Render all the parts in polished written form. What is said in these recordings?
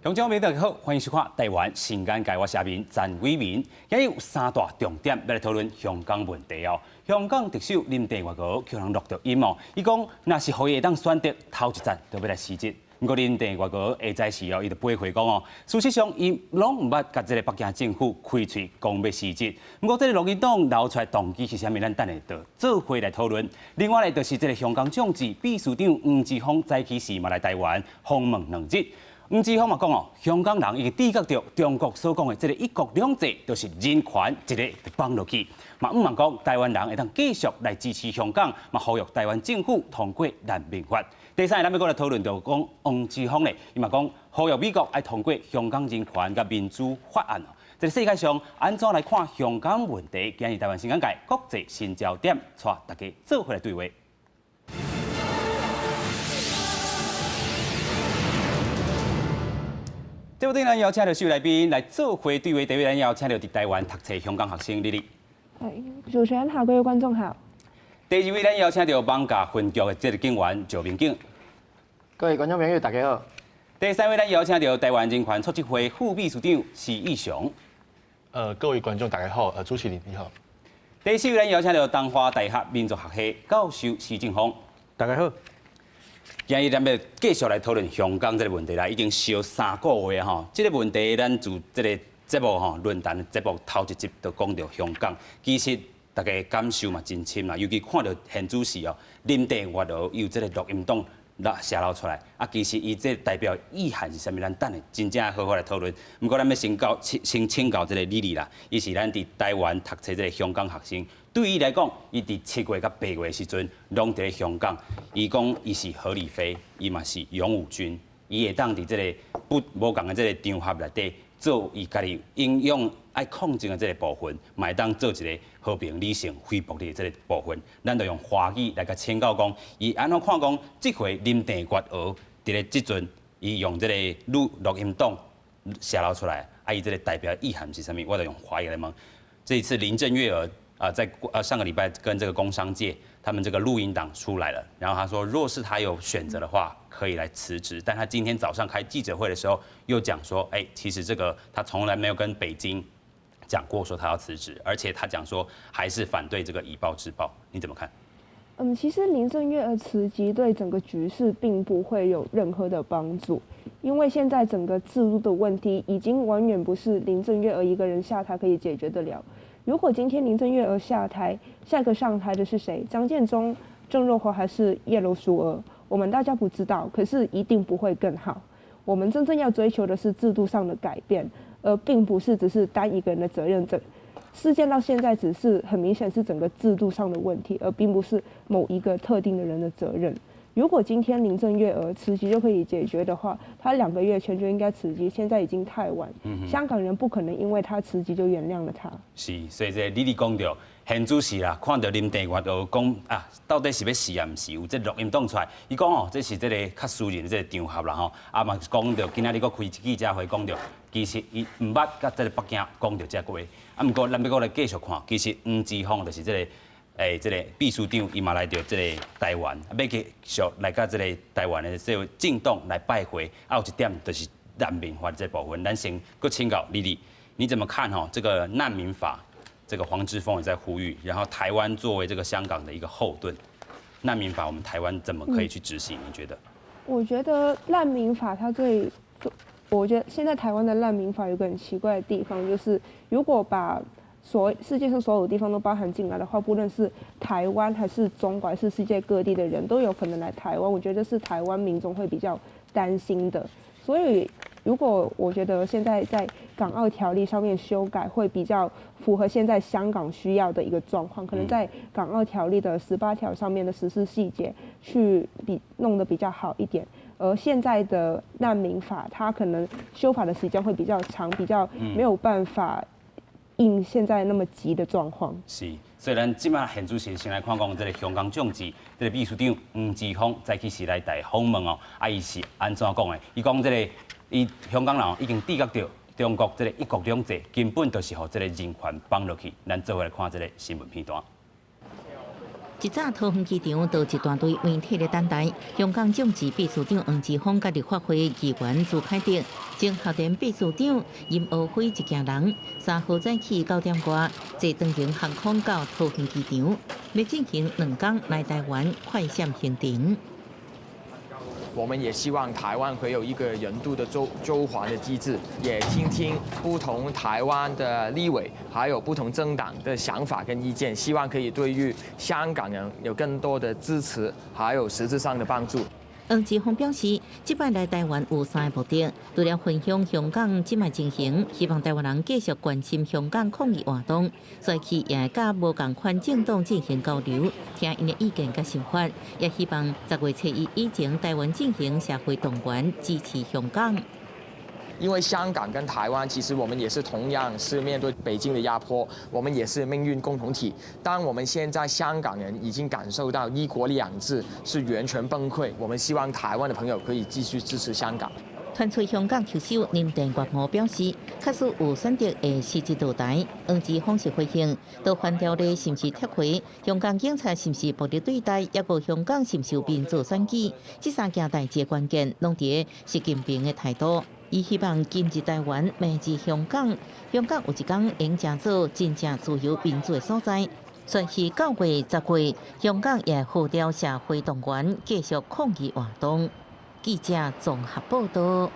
听众朋友大家好，欢迎收看台湾新眼界，我是阿明詹伟民。今日有三大重点要来讨论香港问题哦。香港特首林郑月娥叫人落着音哦，伊讲若是可以当选择头一站，就要来辞职。不过林郑月娥下在时哦，伊就背回讲哦，事实上伊拢唔捌甲这个北京政府开嘴讲要辞职。不过这个录音档流出来动机是啥物？咱等下就做伙来讨论。另外咧，就是这个香港政治秘书长黄之锋早起时嘛来台湾访问2日。黄之锋嘛讲哦，香港人已经知觉到中国所讲的这个一国两制，就是人权一个就放落去。嘛，唔茫讲台湾人会当继续来支持香港，嘛呼吁台湾政府通过难民法。第三，咱要过来讨论到讲黄之锋咧，伊嘛讲呼吁美国爱通过香港人权甲民主法案哦。在世界上安怎来看香港问题？今日台湾新眼界国际新焦点，带大家做伙来对话。这部电影邀请到首来宾来做回对话，第一位邀请到伫台湾读册香港学生丽丽。主持人好，各位观众好。第二位咱邀请到网架分局的这个警员赵明景。各位观众朋友大家好。第三位咱邀请到台湾人权促进会副秘书长施义雄。各位观众大家好，主持人你好。第四位咱邀请到东华大学民族学系教授施正峰。大家好。今日咱要继续来讨论香港这个问题啦，已经烧3个月吼。这个问题咱自这个节目吼论坛节目头一集就讲到香港，其实大家感受嘛真深啦，尤其看到现主席哦林郑月娥有这个录音档泄露出来，其实伊这代表意涵是啥物？咱等下真正好好来讨论。不过咱要先请教这个李丽啦，伊是咱伫台湾读册这个香港学生。对伊来讲，伊伫7月甲8月时阵，拢伫咧香港。伊讲伊是何理非，伊嘛是勇武军，伊会当伫这个无共的这个场合内底做伊家己应用爱控制的这个部分，嘛会当做一个和平理性恢复的这个部分。咱就用华语来甲请教讲，伊安怎看讲，这回林郑月娥伫咧即阵，伊用这个录音档泄露出来，伊这个代表意涵是啥物？我就用华语来问。这一次林郑月娥。在上个礼拜跟这个工商界，他们这个录音档出来了，然后他说，若是他有选择的话，可以来辞职。但他今天早上开记者会的时候，又讲说，其实这个他从来没有跟北京讲过说他要辞职，而且他讲说还是反对这个以暴制暴。你怎么看？其实林郑月娥辞职对整个局势并不会有任何的帮助，因为现在整个制度的问题已经完全不是林郑月娥一个人下台可以解决得了。如果今天林郑月娥下台，下一个上台的是谁？张建宗、郑若骅还是叶刘淑娥？我们大家不知道，可是一定不会更好。我们真正要追求的是制度上的改变，而并不是只是单一个人的责任。事件到现在只是很明显是整个制度上的问题，而并不是某一个特定的人的责任。如果今天林郑月娥辞职就可以解决的话，她2个月前就应该辞职，现在已经太晚。香港人不可能因为她辞职就原谅了她。是，所以这李讲到，现主席啦，看到林郑月娥讲到底是要死啊，唔是？有这录音档出来，伊讲哦，这是这个较私人的这个场合啦吼，嘛讲到今仔日佫开记者会讲到，其实伊唔捌甲这个北京讲到这个话，不过咱要过来继续看，其实黄之锋就是这个。这个秘书长伊嘛来到这个台湾，要继续来甲这个台湾的这个政党来拜会。有一点就是难民法这部分，咱先搁请教丽丽，你怎么看这个难民法？这个黄之锋也在呼吁，然后台湾作为这个香港的一个后盾，难民法我们台湾怎么可以去执行？你觉得？我觉得难民法它我觉得现在台湾的难民法有个很奇怪的地方，就是如果把世界上所有地方都包含进来的话，不论是台湾还是中国还是世界各地的人都有可能来台湾，我觉得是台湾民众会比较担心的。所以，如果我觉得现在在港澳条例上面修改，会比较符合现在香港需要的一个状况，可能在港澳条例的18条上面的实施细节去弄得比较好一点。而现在的难民法，它可能修法的时间会比较长，比较没有办法应现在那么急的状况。是，所以咱即马现主席先来看讲，这个香港政治，这个秘书长黄之锋早起时来台访问哦，伊是安怎讲的？伊讲伊香港人已经知觉到中国这个一国两制根本就是互这个人权绑落去。咱做伙来看这个新闻片段。一早桃园机场到一大堆媒体的等待，香港政治秘书长黄之锋甲立法会议员朱凯迪、前校长秘书长任敖暉一行人，3号早起9点多坐长荣航空到桃园机场，要进行2天来台湾快闪行程。我们也希望台湾会有一个人度的周环的机制，也听听不同台湾的立委还有不同政党的想法跟意见，希望可以对于香港人有更多的支持，还有实质上的帮助。黄之锋表示，这摆来台湾有3个目的，除了分享香港即卖情形，希望台湾人继续关心香港抗疫活动，所以也会甲无共款政党进行交流，听因的意见甲想法，也希望10月初1以前台湾进行社会动员支持香港。因为香港跟台湾，其实我们也是同样是面对北京的压迫，我们也是命运共同体。当我们现在香港人已经感受到1国2制是完全崩溃，我们希望台湾的朋友可以继续支持香港。传出香港球手林郑月娥表示，确实有选择的实质道台，黄之锋是回应，都反调的是不是撤回？香港警察是不是暴力对待？抑个香港是不是有民主选举？这3件代志的关键，拢伫个习近平的态度。伊希望今日台湾明日香港，香港有一天能成做真正自由民主的所在。所以9月、10月，香港也号召社会动员继续抗议活动。记者综合报道。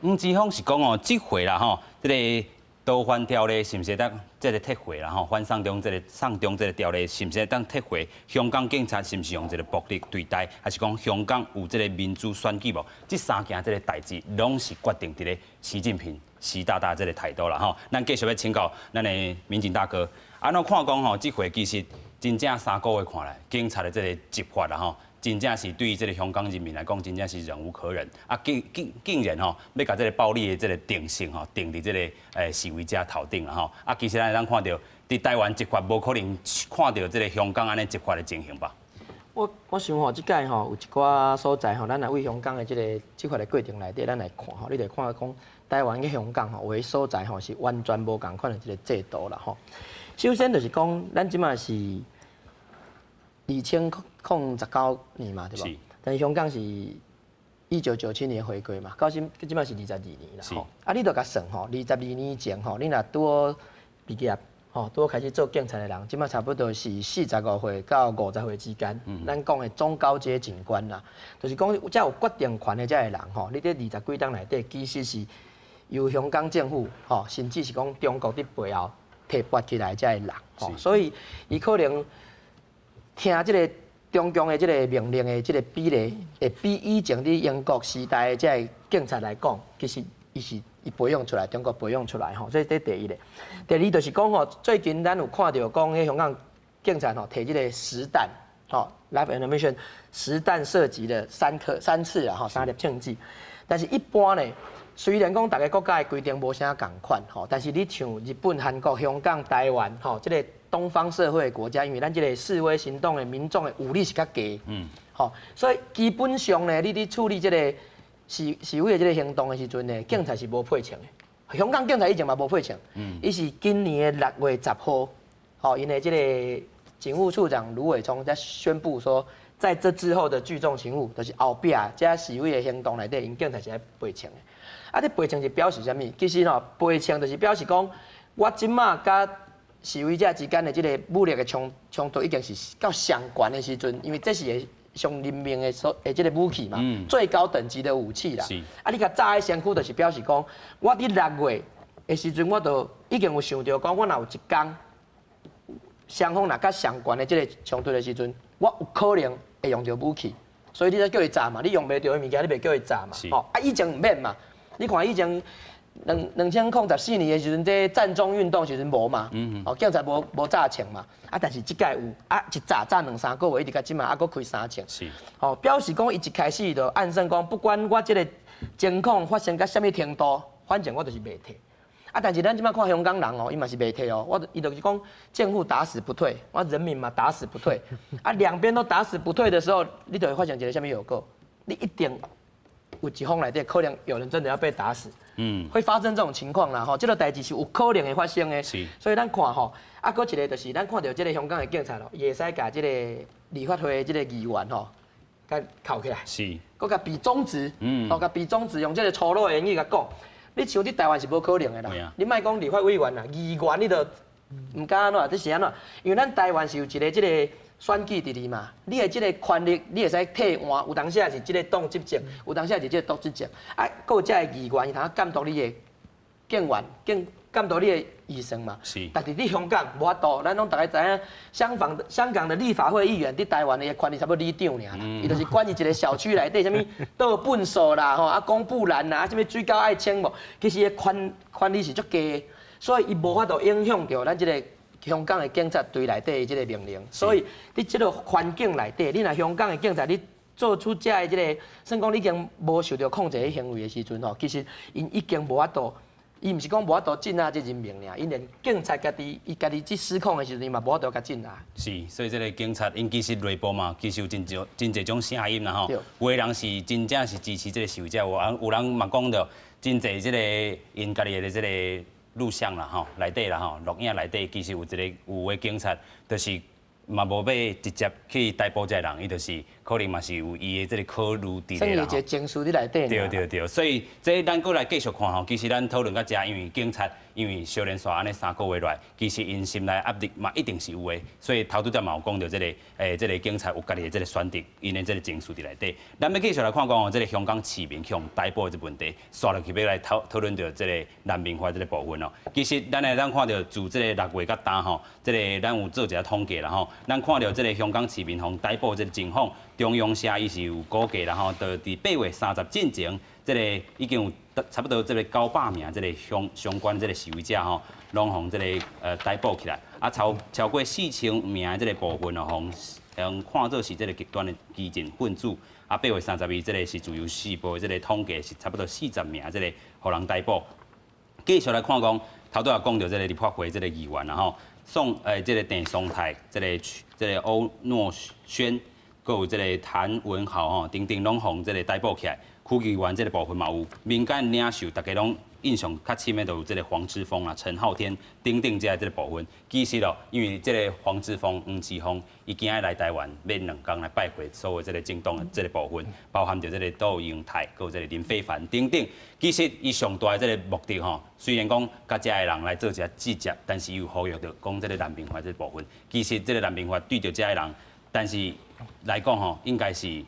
黄之锋是讲哦，这回啦吼，这个倒翻条例是毋是当这个撤回啦吼？反送中这个条例是毋是当撤回？香港警察是毋是用这个暴力对待？还是讲香港有这个民主选举无？这3件这个代志，拢是决定伫咧习近平、习大大这个态度啦吼。咱继续要请教咱的民警大哥，安怎看讲吼？这回其实真正3个月看来，警察的这个执法啦吼。真正是对于这个香港人民来讲，真正是忍无可忍啊！竟然吼要把这个暴力的这个定性吼定伫这个示威者头顶啦吼啊！其实咱看到伫台湾执法，无可能看到这个香港安尼执法的情形吧？我想吼，即届吼有一寡所在吼，咱来为香港的即个执法的过程内底，咱来看吼，你得看讲台湾跟香港吼有的所在吼是完全无共款的即个制度啦吼。首先就是讲，咱即马是2019年嘛，对吧？但是香港是1997年回归嘛，到即马是22年啦吼。啊，你著甲算吼，22年前吼，你若拄好毕业吼，拄好开始做警察的人，即马差不多是45岁到50岁之间。咱讲的中高阶警官啦，就是讲才有决定权的这个人吼，你伫20几档内底，其实是由香港政府吼，甚至是讲中国伫背后提拔起来这个人吼，所以伊可能听即个中共的即个命令的即个比例，会比以前伫英国时代的即个警察来讲，其实伊培养出来，中国培养出来吼，这第一个。第二就是讲吼，最近咱有看到讲，迄香港警察吼摕即个实弹吼 ，live animation 实弹射击的3次啊吼，3粒枪支。但是一般呢，虽然讲大家国家的规定无啥共款吼，但是你像日本、韩国、香港、台湾吼，即个东方社会的国家，因为咱即个示威行动的民众的武力是较低，吼，所以基本上呢，你处理即个示威的即个行动的时阵呢，警察是无配枪的。香港警察以前嘛无配枪，伊是今年的6月10号，吼，因为即个警务处长卢伟聪在宣布说，在这之后的聚众勤务，就是后壁这示威的行动内底，因警察是爱配枪的。啊，这配枪是表示啥物？其实吼，配枪就是表示讲，我即马甲示威者之间的即个武力的冲突已经是到上悬的时阵，因为这是个上人命的即个武器嘛，最高等级的武器啦。啊，你甲炸在身躯，就是表示讲，我伫6月的时阵，我就已经有想到讲，我若有一天双方若甲上悬的即个冲突的时阵，我有可能会用到武器，所以你才叫伊炸嘛，你用袂到的物件，你袂叫伊炸嘛。哦，啊，以前唔免嘛，你看以前。2014年的时阵，这战中运动时阵无嘛，哦，警察无炸枪嘛，啊，但是即届有，啊，一炸2-3个月，一直到即嘛，啊，佫开3枪，哦，表示讲伊一开始就暗算讲，不管我即个情况发生到什么程度，反正我就是袂退。啊，但是咱即摆看香港人哦，伊嘛是袂退哦，伊就是讲政府打死不退，我人民嘛打死不退，啊，两边都打死不退的时候，你就会发现一个什么后果，你一定有一方内底可能有人真的要被打死，会发生这种情况啦吼，这个代志是有可能会发生的，所以咱看吼，啊，搁一个就是咱看到这个香港的警察咯，伊会使甲这个立法会的这个议员吼，甲铐起来，搁甲比中指，甲比中指用这个粗鲁的言语甲讲，你像伫台湾是无可能的啦，你莫讲立法委员啦，议员你都唔敢安怎，这是安怎？因为咱台湾是有一个这个选举伫哩嘛，你的这个权力，你会使替换，有当时也是这个党执政，有当时也是这个党执政，啊，搁有这个议员，伊通监督你的警员，监督你的医生嘛。但是你香港无法度，咱拢大家知影，香港的立法会议员伫台湾的权力差不多里长尔啦，伊就是管伊一个小区内底什么倒粪扫啦，吼啊公布栏啦，啊什么水沟爱清无，其实伊权力是足低，所以伊无法度影响到咱这个。香港的警察队内底的这个命令，所以你这个环境内底，你若香港的警察，你做出这个这个，算讲你已经无受到控制的行为的时阵吼，其实因已经无法度，伊毋是讲无法度镇压这人命尔，因连警察伊家己去失控的时阵，伊嘛无法度甲镇压。是，所以这个警察因其实内部嘛，其实有真侪种声音啦吼，有的人是真正是支持这个受者，有人嘛讲到真侪这个因家己的这个。录像啦吼，内底啦吼，录影内底其实有的警察，就是嘛无要直接去逮捕这个人，伊就是可能嘛是有伊的这个考虑伫咧啦。一个情绪伫内底。对，所以这咱过来继续看吼，其实咱讨论到遮，因为警察因为少年耍安尼3个月来，其实因心内压力嘛一定是有的，所以头拄则嘛有讲到这个警察有家己的这个选择，因的这个情绪伫内底。咱要继续来看讲哦，这个香港市民去用逮捕的这问题，刷落去要来讨论到这个难民化这个部分哦。其实咱看到自这个6月到今吼，这个咱有做一下统计啦吼，咱看到这个香港市民互逮捕这个情况，中央社伊是有估计啦吼，到伫8月30进前。这个已经有差不多这个900名这个相关这个示威者吼，拢互这个逮捕起来，啊超过4000名这个部分哦，互看作是这个极端的激进分子。啊8月30日这个是自由时报这个统计是差不多40名这个互人逮捕。继续来看讲，头拄也讲到这个立法会这个议员然后这个郑松泰这个欧诺轩，佮有这个谭文豪吼，等等拢互这个逮捕起来。区议员这个部分嘛有民间领袖，大家拢印象较深的都有这个黄之锋啊、陈浩天等等这个部分。其实咯，因为这个黄之锋、黄之锋，伊今日来台湾免2天来拜会所有这个政党的这个部分，包含着这个杜永泰、佮有这个林非凡等等。其实伊上大的这个目的吼，虽然讲甲遮个人来做一下制裁，但是又呼吁着讲这个难民化这个部分。其实这个难民化对着遮个人，但是来讲吼，应该是。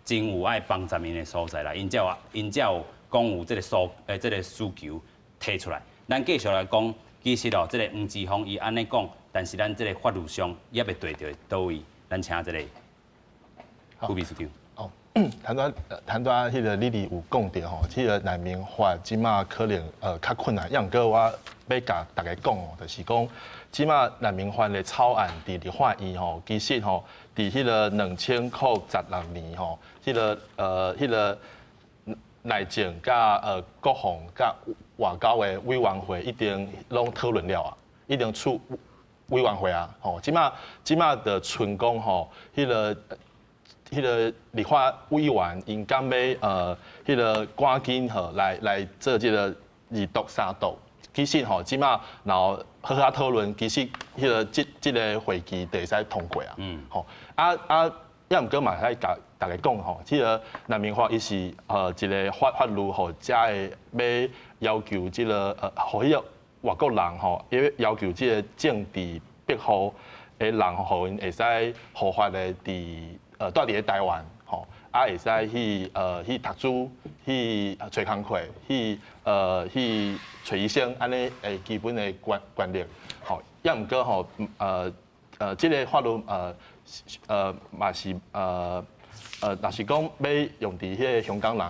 真有爱帮助因的所在啦，因才有讲有这个需求提出来。咱继续来讲，其实哦，这个黄之锋伊安尼讲，但是咱这个法律上也未对到倒位。咱请这个副秘书长。哦，谈到迄个你哋有讲到吼，迄个难民法即马可能较困难。样个我要甲大家讲哦，就是讲即马难民法的草案伫立法院吼，其实吼。伫迄个2016年吼，迄个内政甲国防甲外交的委员会一定拢讨论了啊，一定出委员会啊，吼，即马的存讲吼，迄个立法委员因敢要迄个赶紧吼来做即个2读3读。其实吼，即马然后好好讨论，其实迄个即个会期就会使通过啊。吼也毋过嘛，来甲大家讲吼，即个难民法伊是一个法律吼，遮个要要求即个互迄个外国人吼，要求即个政治庇护的人，互因会使合法的住伫咧台湾吼，会使去读书，去找工课，去找医生，安尼基本的权利，吼，也毋过吼，即个法律嘛是若是讲要用伫迄个香港人，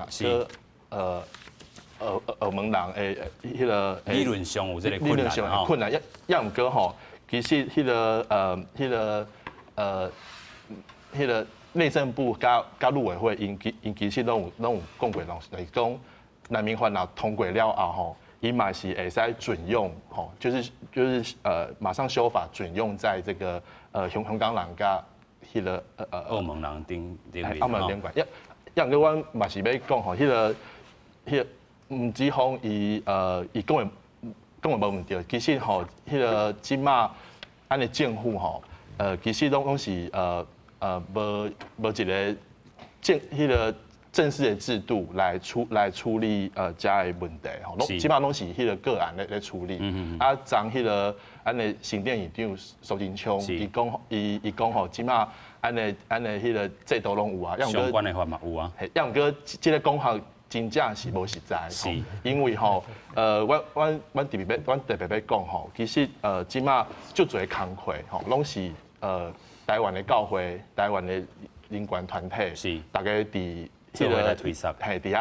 澳门人的迄个理论上有这个困难吼，困难也毋过吼，其实迄个内政部甲陆委会因其实拢有讲过，就是讲难民法若通过了后吼。伊嘛是会使准用，吼，就是马上修法准用在这个香港人甲迄个澳门人顶澳门联管，样个阮嘛是要讲吼，迄个吴志峰伊讲的无毋对，其实吼，迄个即马安尼政府吼，其实拢是无一个迄个正式的制度来处理遮的问题吼，基本上拢是迄个个案来处理。啊，从迄个安尼行政院长苏贞昌，伊讲吼，即马安尼迄个制度拢有啊，相关的法嘛有啊。要毋过即个讲法真正是无实在，因为吼，阮特别要讲吼，其实即马足侪工课吼，拢是台湾的教会、台湾的人权团体，大家伫迄个伫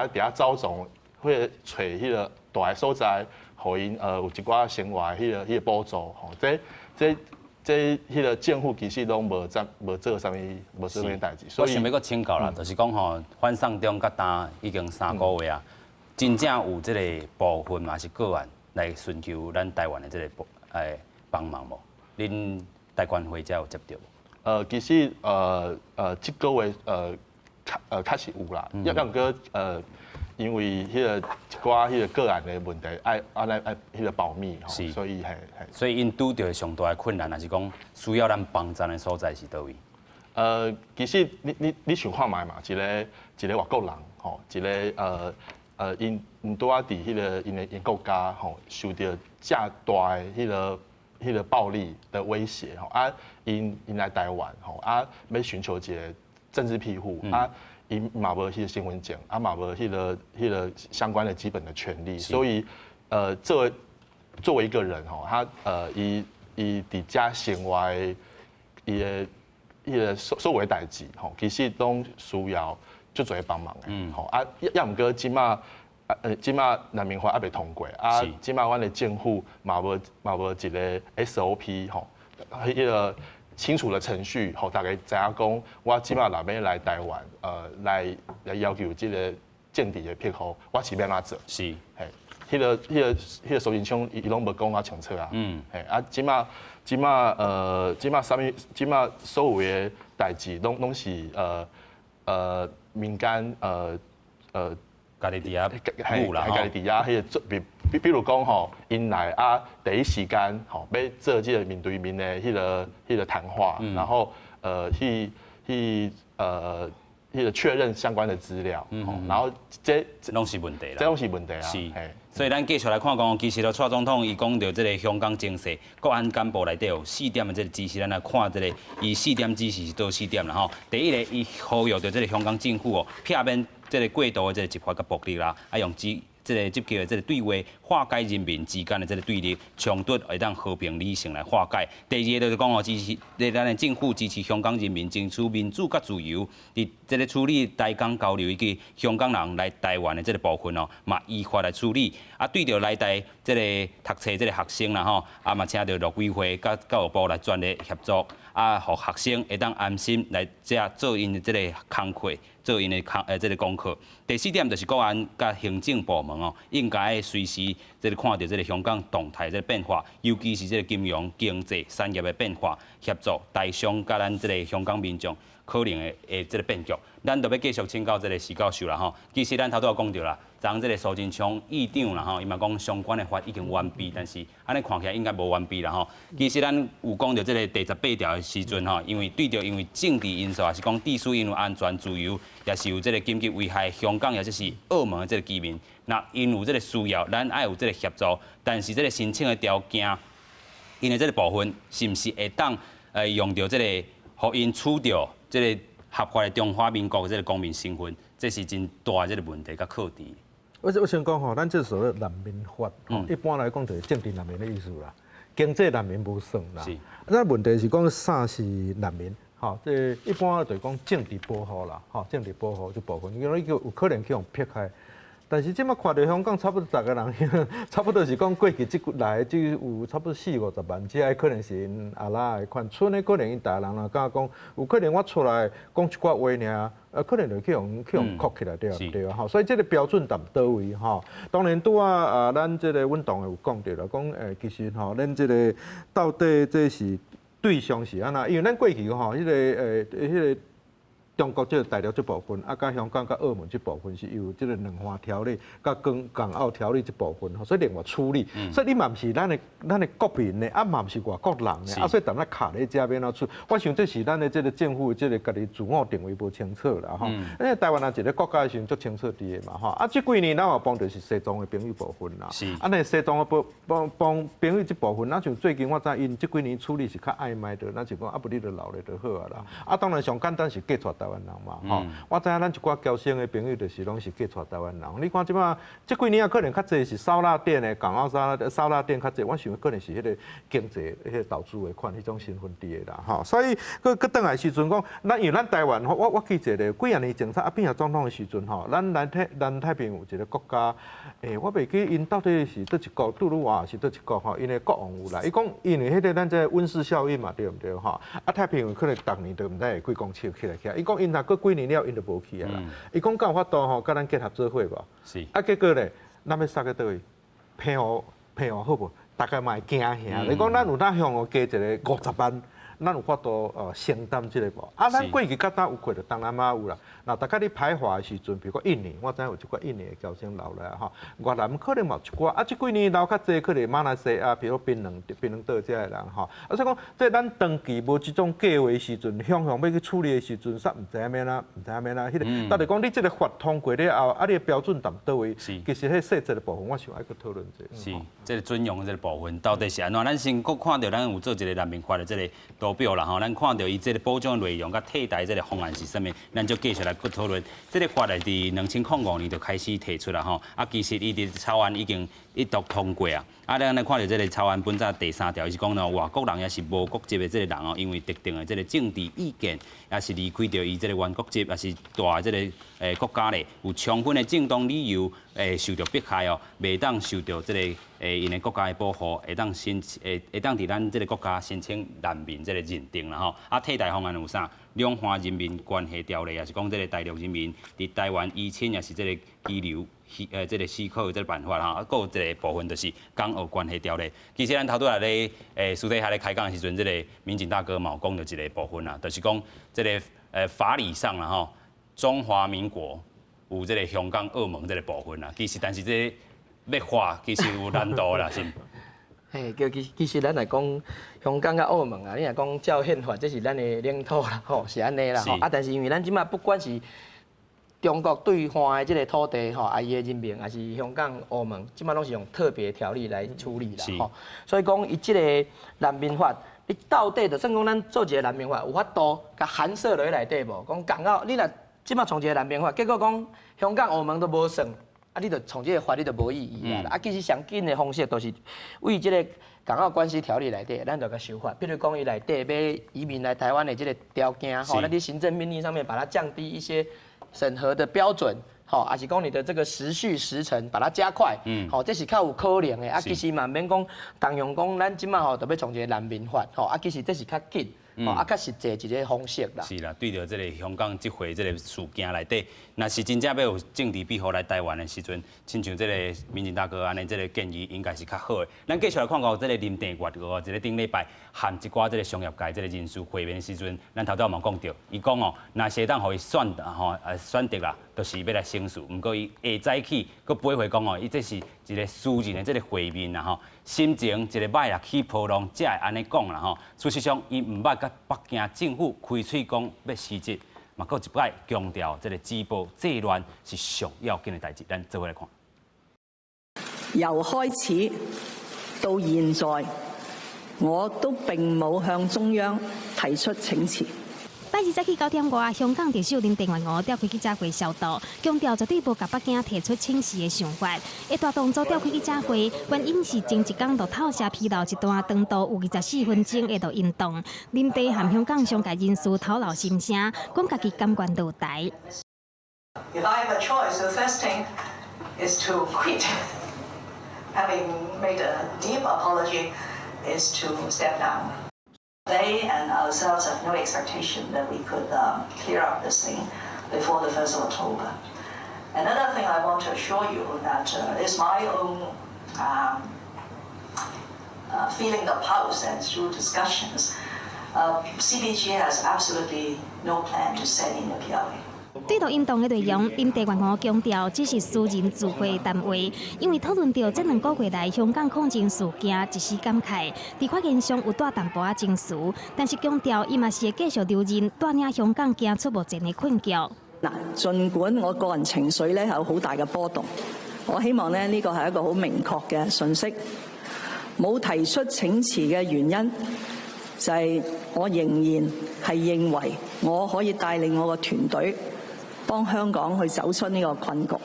遐招总，会找迄个大个所在，互因有一寡生活迄个补助吼，这迄个政府其实拢无做啥物代志，所以我想要搁请教啦，就是讲吼，反送中甲单已经3个月啊，真正有即个部分嘛是个案来寻求咱台湾的即个帮忙无？恁台管会才有接到无？其实即个月确实有啦，要毋过因为迄个一寡迄个个案的问题，爱迄个保密吼，所以因拄到上大的困难，还是讲需要咱帮助的所在是倒位？其实你想看卖嘛，一个外国人吼，一个因拄啊伫迄个因国家吼，受到遮大的迄个暴力的威胁吼，啊因来台湾吼，啊要寻求一个政治庇护啊。伊嘛无迄个身份证，啊嘛无迄个相关的基本的权利，所以作为一个人吼，他伊伫遮生活的伊的迄个所有代志吼，其实都需要足侪帮忙的，吼啊，要毋过即马难民法还未通过，啊，即马阮的政府嘛无一个 SOP 吼，迄个。清楚的程序，吼大家知影讲，我即马若要来台湾，来要求即个间谍的庇护，我是要安怎做？是，嘿，迄个苏贞昌伊拢无讲啊清楚啊，嘿啊，即马所有的代志拢是民间家己伫遐有啦，家己伫遐迄个比如讲吼，因来啊，第一时间吼要做即个面对面的迄个谈话，然后迄个确认相关的资料，然后这拢是问题啦，这拢是问题啊。是，所以咱继续来看讲，其实咧蔡总统伊讲到即个香港情势，国安干部内底有4点的即个指示，咱来看即个伊4点指示是倒4点啦吼。第一个，伊呼吁到即个香港政府哦，避免即个过度的即个执法甲暴力啦，用即个积极的即个对话，化解人民之间的即个对立冲突，会当和平理性来化解。第二个就是讲哦，支持咱的政府支持香港人民争取民主甲自由，伫即个处理台港交流以及香港人来台湾的即个部分哦，嘛依法来处理。啊，对着来台即个读册即个学生啦吼，啊嘛请到陆委会甲教育部来全力协助，啊，互学生会当安心来遮做因的即个工课。做因的这个功课。第4点就是国安甲行政部门哦，应该随时即个看到即个香港动态即个变化，尤其是即个金融、经济、产业的变化，协助台商甲咱即个香港民众可能的即个变局。咱就要继续请教即个徐教授啦吼。其实咱头拄有讲到啦，从即个苏贞昌议长啦吼，伊嘛讲相关的法已经完备，但是安尼看起来应该无完备啦吼。其实咱有讲到即个第18条的时阵吼，因为政治因素，还是讲地区因为安全自由，也是有即个紧急危害香港，也就是澳门的即个居民，那因有即个需要，咱爱有即个协助，但是即个申请的条件，因的即个部分是毋是会当用到即个，互因取到即个合法的中华民国的即个公民身份，这是真大即个问题甲课题。我先讲吼，咱这所谓难民法，一般来讲就是政治难民的意思啦，经济难民无算啦。那问题是讲啥是难民？吼，这一般就是讲政治保护啦，吼，政治保护这部分，因为有可能去用撇开。但是即马看到香港差不多大个人，差不多是讲过去即来就有差不多40-50万，这可能是因阿拉的款，剩的可能因大人啦，甲讲有可能我出来讲一寡话尔，可能就去用扣起来对啊，吼，所以这个标准在倒位吼？当然拄咱这个运动有讲到啦，讲其实吼，咱这个到底这是对象是安那？因为咱过去吼，迄个中国这个大陆这部分，甲香港、甲澳门这部分是由这个两岸条例、甲港澳条例这部分，所以另外处理。所以你嘛毋是咱的国民呢，嘛毋是外国人呢，所以等咱卡咧这边处。我想这是咱的这个政府这个家己自我定位无清楚啦，因为台湾人一个国家的时阵足清楚伫的嘛，这几年咱也帮就是西藏的朋友部分啦。那西藏的帮朋友这部分，咱像最近我知因这几年处理是较暧昧的，咱就讲不你就留咧就好啊啦。当然上简单是嫁娶台湾人嘛，我知影咱一寡交心的朋友就是拢是嫁娶台湾人。你看即摆这几年可能较济是烧腊店的，港澳烧腊店较济，我想可能是迄个经济迄个投资的款迄种身份伫的啦，所以佮倒来时阵讲，因为咱台湾我记一个几啊年前变成总统的时阵咱南太平洋有一个国家，我袂记因到底是倒一国，杜鲁瓦是倒一国因的国王有来，伊讲因为迄个咱这温室效应嘛，对毋对太平洋可能逐年都毋知会几公尺起来。伊讲因若过几年了，因就无去啊啦。伊讲有法度甲咱结合做伙无？是。结果咧，咱要杀个倒位？平湖好无？大概嘛会惊吓。你讲咱有哪向我加一个50万？咱有法度承担这个无？咱过去甲有过着东南亚有啦。大概你排华的时阵，比如讲印尼，我知有一寡印尼的交生留来越南可能嘛有一寡，这几年留较济，可能马来西亚，比如槟榔岛这的人所以讲，即咱长期无这种计划的时阵，向要去处理的时阵，煞毋知影免啦，迄个，但是讲你这个法通过了后，你的标准达到位，其实迄细节的部分，我想爱去讨论者。是，这个准用的这个部分到底是安怎？咱先搁看到咱有做一个人民法的这个图表啦咱看到伊这个保障内容甲替代这个方案是啥物，咱就继续来去讨论。这个法律伫2005年就开始提出啦其实伊伫草案已经一读通过咱来看到这个草案本则第3条是讲外国人也是无国籍的这个人因为特定的这个政治意见，也是离开掉伊这个原国籍，也是大这个国家咧，有充分的正当理由受到迫害袂当受到这个因的国家的保护，会当伫咱这个国家申请难民这个认定啦替代方案有啥？两岸人民关系条例也是讲这个大陆人民伫台湾移迁也是这个居留这个许可的这个办法还有一个部分就是港澳关系条例。其实咱头拄来咧私底下咧开讲的时阵，这个民警大哥嘛有讲到一个部分就是讲这个法理上啦中华民国有这个香港、澳门这个部分其实但是这要画其实有难度啦，是。其实咱来讲，香港甲澳门你若讲照宪法，这是咱的领土啦，是安尼啦，但是因为咱即马不管是中国对方的这个土地伊的人民，还是香港、澳门，即马拢是用特别条例来处理啦，所以讲伊即个难民法，你到底就算讲咱做一个难民法，有法度甲含摄落去内底无？讲港澳，你若即马创一个难民法，结果讲香港、澳门都无算。你就从这个法律就无意义啦。其实上紧的方式都是为这个港澳关系条例内底，咱就甲修法。比如讲伊内底要移民来台湾的这个条件，咱伫行政命令上面把它降低一些审核的标准，还是讲你的这个时序时程把它加快，这是较有可能的。其实嘛免讲，同样讲咱即马就要创一个难民法，其实这是较紧。较实际一个方式啦。是啦，对着这个香港这回这个事件内底，若是真正要有政治庇护来台湾的时阵，亲像这个民警大哥安尼，这个建议应该是较好的。咱继续来看到这个林郑月娥，这个顶礼拜含一寡这个商业界这个人士会面的时阵，咱头拄嘛讲到，伊讲若是当互伊选择啦，就是要来成事。毋过伊下早起，佮飞回讲伊这是一个私人的这个会面啦心情一个歹起波浪，才会安尼讲啦事实上，伊毋捌甲北京政府开嘴讲要辞职，嘛，佮一摆强调这个止暴制乱是上要紧的代志。咱做伙来看。由開始到現在，我都並冇向中央提出請辭。第二早起9點外，香港特首林鄭月娥召開記者會消毒，強調絕對無甲北京提出請辭的想法。會大動作召開記者會，原因是前一天就透社披露一段長度有24分鐘的錄音檔，林鄭和香港商界人士透露心聲，講家己甘願落台。If I have a choice, the first thing is to quit. Having made a deep apology, is to step down. They and ourselves have no expectation that we could clear up this thing before the 1st of October. Another thing I want to assure you that is my own feeling the pulse and through discussions. CBG has absolutely no plan to send in the PLA. 对到运动的内容，林郑月娥强调只是私人聚会单位，因为讨论到这2个月来香港抗争事件，一时感慨，伫发言上有带淡薄仔情绪，但是强调伊嘛是会继续留任，带领香港走出目前的困局。嗱，儘管我個人情緒咧有好大嘅波動，我希望咧呢個係一個好明確嘅訊息。冇提出請辭嘅原因就係我仍然係認為我可以帶領我個團隊幫香港去走出呢個困局。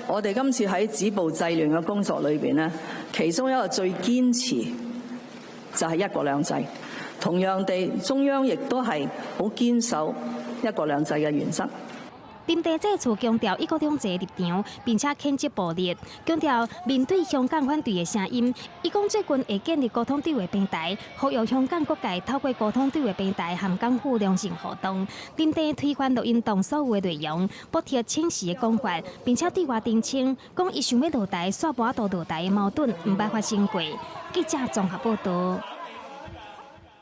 我哋今次喺止暴制亂嘅工作裏邊咧，其中一個最堅持就係一國兩制。同樣地，中央亦都係好堅守一國兩制嘅原則。林鄭再次強調一國兩制立場，並且譴責暴力，強調面對香港反對的聲音，伊講最近會建立溝通對話平台，呼籲香港各界透過溝通對話平台和港府良性互動。林鄭推翻錄音檔所有的內容，不貼清晰的講法，並且對外澄清，講伊想要落台刷盤到落台的矛盾唔捌發生過。記者綜合報道。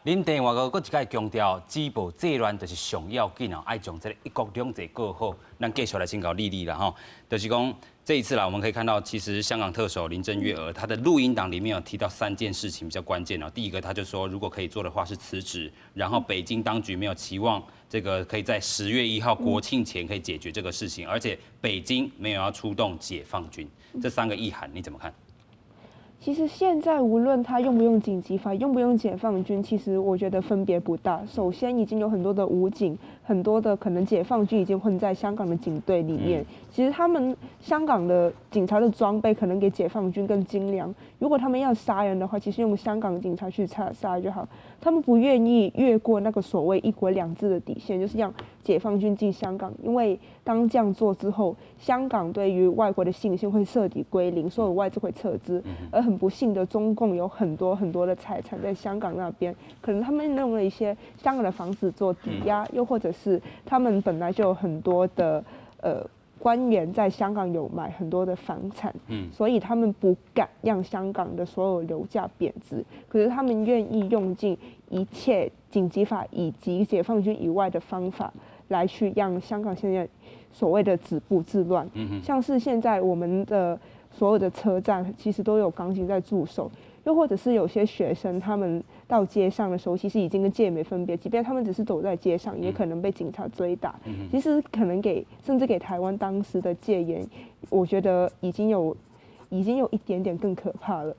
林鄭月娥佫一再強調，止暴制亂就是上要緊哦，愛將這個一國兩制過好。咱繼續來請教麗麗啦吼，就是講這一次啦，我們可以看到，其實香港特首林鄭月娥她的錄音檔裡面有提到3件事情比較關鍵哦。第一個，她就說，如果可以做的話是辭職，然後北京當局沒有期望這個可以在10月1號國慶前可以解決這個事情，而且北京沒有要出動解放軍，這3個意涵你怎麼看？其實現在無論他用不用緊急法，用不用解放軍，其實我覺得分別不大。首先已經有很多的武警，很多的可能解放軍已經混在香港的警隊裡面。其實他們香港的警察的裝備可能比解放軍更精良。如果他們要殺人的話，其實用香港警察去殺就好。他們不願意越過那個所謂一國兩制的底線，就是讓解放軍進香港。因為當這樣做之後，香港對於外國的信心會徹底歸零，所有外資會撤資。而很不幸的，中共有很多的財產在香港那邊，可能他們用了一些香港的房子做抵押，又或者是他們本來就有很多的官員在香港有買很多的房產，所以他們不敢讓香港的所有樓價貶值，可是他們願意用盡一切緊急法以及解放軍以外的方法來去讓香港現在所謂的止暴制亂，像是現在我們的所有的車站其實都有港警在駐守，又或者是有些學生他們到街上的時候，其實已經跟戒沒分別，即便他們只是走在街上，也可能被警察追打。其實可能甚至給台灣當時的戒嚴，我覺得已經有一點點更可怕了。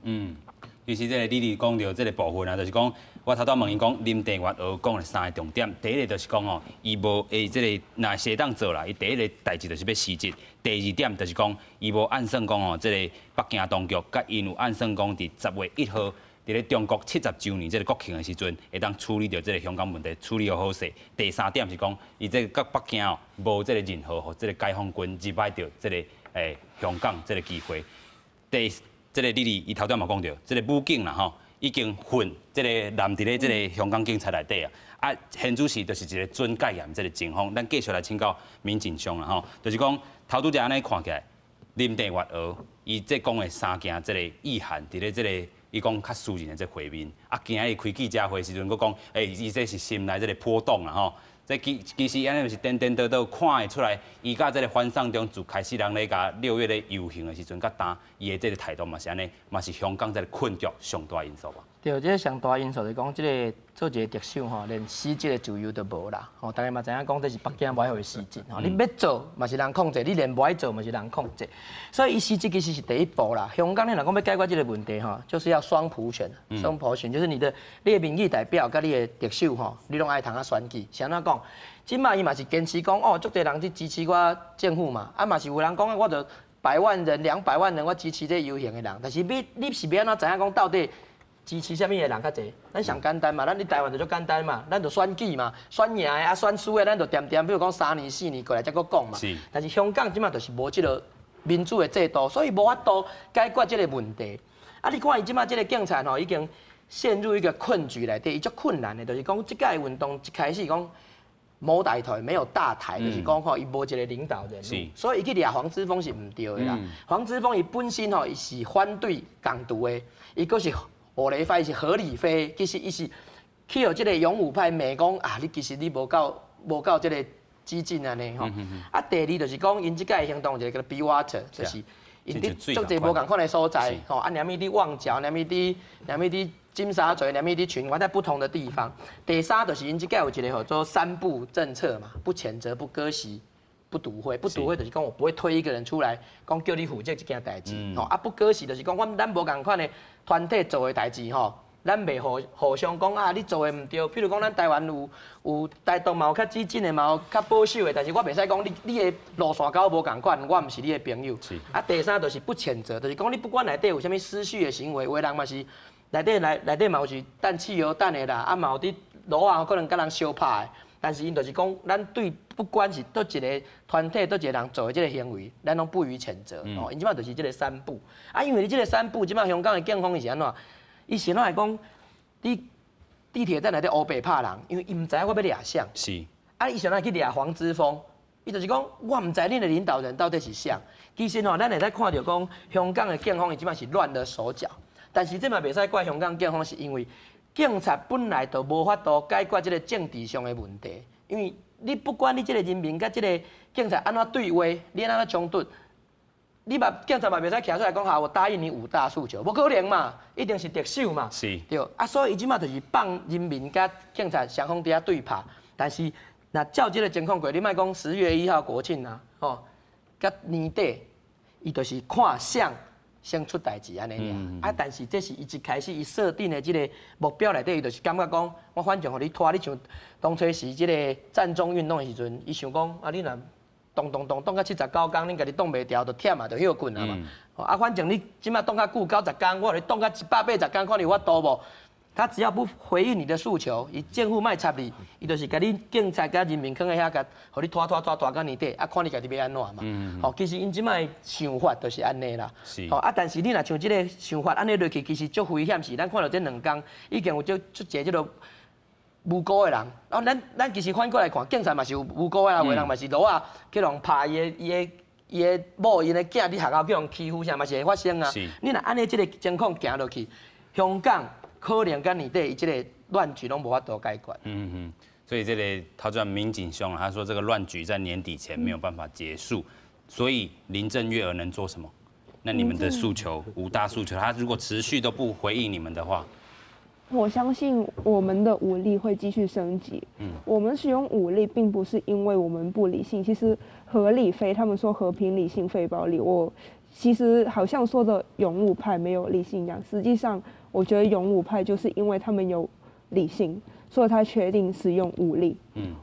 其實這個你講到這個部分啊，就是講我頭頭問伊講林鄭月娥講了3個重點，第一個就是講哦，伊無這個若適當做啦，伊第一個代誌就是要辭職。第2點就是講伊無按算講哦，這個北京當局甲因有按算講佇10月1號，佇咧中國70週年這個國慶的時陣，會當處理到這個香港問題，處理好勢。第3點是講伊這個甲北京哦無這個任何和這個解放軍入擺到這個香港這個機會。這個李伊頭先嘛講到，這個武警啦吼，已經混這個攬佇咧這個香港警察內底啊。啊，現主時就是一個準戒嚴這個情況。咱繼續來請教民警上啦吼，就是講頭拄則安尼看起來，林鄭月娥伊這講的3件這個意涵，佇咧這個伊講較私人的這會面。啊，今日伊開記者會時陣，佫講，伊這是心內這個波動啦吼。這其實安尼就是顛顛倒倒看會出來，伊甲這個反送中自開始人咧甲6月咧遊行的時陣，甲打伊的這個態度嘛是安尼，嘛是香港這個困局上大因素吧。對，這個上大因素就是講，這個做一個特首吼，連辭職的自由都無啦。吼，大家嘛知影講，這是北京不愛互伊辭職。吼，你要做嘛是人控制，你連不愛做嘛是人控制。所以伊辭職其實是第一步啦。香港你若講要解決這個問題吼，就是要雙普選。雙普選就是你的民意代表甲你的特首吼，你攏愛通啊選舉。是安怎講？即馬伊嘛是堅持講，哦，足多人去支持我政府嘛。啊嘛是有人講，我就100萬人、200萬人我支持這遊行的人。但是你是要安怎知影講到底？支持啥物嘅人較濟？咱上簡單嘛，咱伫台灣就足簡單嘛，咱就選舉嘛，選贏嘅啊選輸嘅，咱就點，比如講3年4年過來才佫講嘛。但是香港即馬就是無即個民主嘅制度，所以無法度解決即個問題。啊，你看伊即馬即個警察吼，已經陷入一個困局內底，伊足困難嘅，就是講即屆運動一開始講冇大台，沒有大台，就是講吼伊無一個領導人物，所以伊去掠黃之鋒是唔對嘅啦。黃之鋒伊本身吼，伊是反對港獨嘅，伊佫是。我的發是合理飛，其實伊是去互即个勇武派骂讲啊，你其实你无够即个激进安尼吼。啊，第二就是讲因即个行动一个叫 Be Water， 就是因伫足侪无共款的所在吼，啊，连咪伫旺角，连咪伫金沙咀，连咪伫群湾，在不同的地方。第三就是因即个有一个叫做3不政策嘛，不谴责、不割席。不赌会就是讲我不会推一个人出来，讲叫你负责这件代志，吼啊不割席就是讲咱无共款的团体做的代志吼，咱袂互相讲啊你做的唔对，譬如讲咱台湾有台东嘛有较激进的嘛有较保守的，但是我袂使讲你的路线跟我无共款，我唔是你的朋友。啊第三就是不谴责，就是讲你不管内底有啥物失序的行为，有的人嘛是内底嘛有是弹汽油弹的啦，啊嘛有伫路啊可能甲人相拍的。但是因就是讲，咱对不管是倒一个团体、倒一个人做的这个行为，咱拢不予谴责。因即马就是这个3不。啊，因为你这个3不，即马香港的警方是安怎？伊是哪会讲？你地铁站内底乌白拍人，因为伊唔知影我要掠谁。是。啊，伊想哪去掠黄之锋？伊就是讲，我唔知恁的领导人到底是谁。其实吼，咱会使看到讲，香港的警方伊即马是乱了手脚。但是这嘛袂使怪香港警方，是因为。警察本来就无法度解决这个政治上的问题，因为你不管你这个人民甲这个警察安怎对话，你安怎冲突，你嘛警察嘛袂使徛出来讲，我答应你5大诉求，无可能嘛，一定是特首嘛，是，对，啊，所以伊即马就是放人民甲警察双方伫遐对拍，但是那照这个情况过，你莫讲10月1号国庆啊，吼，甲年底，伊就是看相。先出代志安尼尔，啊！但是这是伊一开始伊设定的即个目标内底，伊就是感觉讲，我反正互你拖，你像当初时即个战中运动的时阵，伊想讲，啊，你若动到79天，你家己动袂掉，就忝啊，就休困啊嘛。啊，反正你即马动较久90天，我互你动到180天，看你有法度无？他只要不回应你的诉求，伊政府卖插你，伊就是甲你警察甲人民囥喺遐甲，互你拖到年底，啊，看你家己要安怎嘛。吼，其实因即卖想法就是安尼啦。吼，啊，但是你若像即个想法安尼落去，其实足危险是，咱看到这2天已经有出侪即个无辜的人。然后咱其实反过来看，警察嘛是有无辜的啦，有人嘛是路啊去人拍伊的某因的囝伫学校叫人欺负啥，嘛是会发生啊。你若安尼即个情况行落去，香港。可能跟你对这个乱局都无法度解决。所以这个陶专民警兄他说这个乱局在年底前没有办法结束，所以林郑月娥能做什么？那你们的诉求5大诉求，他如果持续都不回应你们的话，我相信我们的武力会继续升级。我们使用武力并不是因为我们不理性，其实合理非他们说和平理性非暴力，我其实好像说的勇武派没有理性一样，实际上。我觉得勇武派就是因为他们有理性，所以他决定使用武力。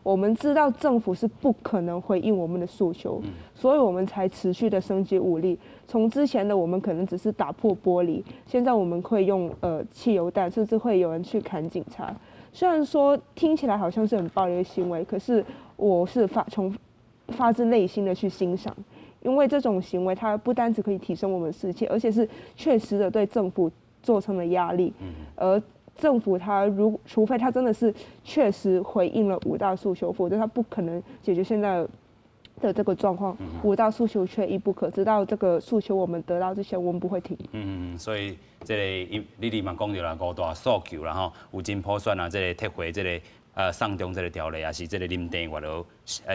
我们知道政府是不可能回应我们的诉求，所以我们才持续的升级武力。从之前的我们可能只是打破玻璃，现在我们会用汽油弹，甚至会有人去砍警察。虽然说听起来好像是很暴力的行为，可是我是发自内心的去欣赏。因为这种行为，它不单只可以提升我们士气，而且是确实的对政府造成了压力。而政府除非他真的是确实回应了5大诉求，否则他不可能解决现在的这个状况。5大诉求缺一不可，直到这个诉求我们得到之前，我们不会停。所以这个你嘛讲到啦5大诉求啦吼，有真普选啊，这个撤回这个送中这个条例，也是这个林郑月娥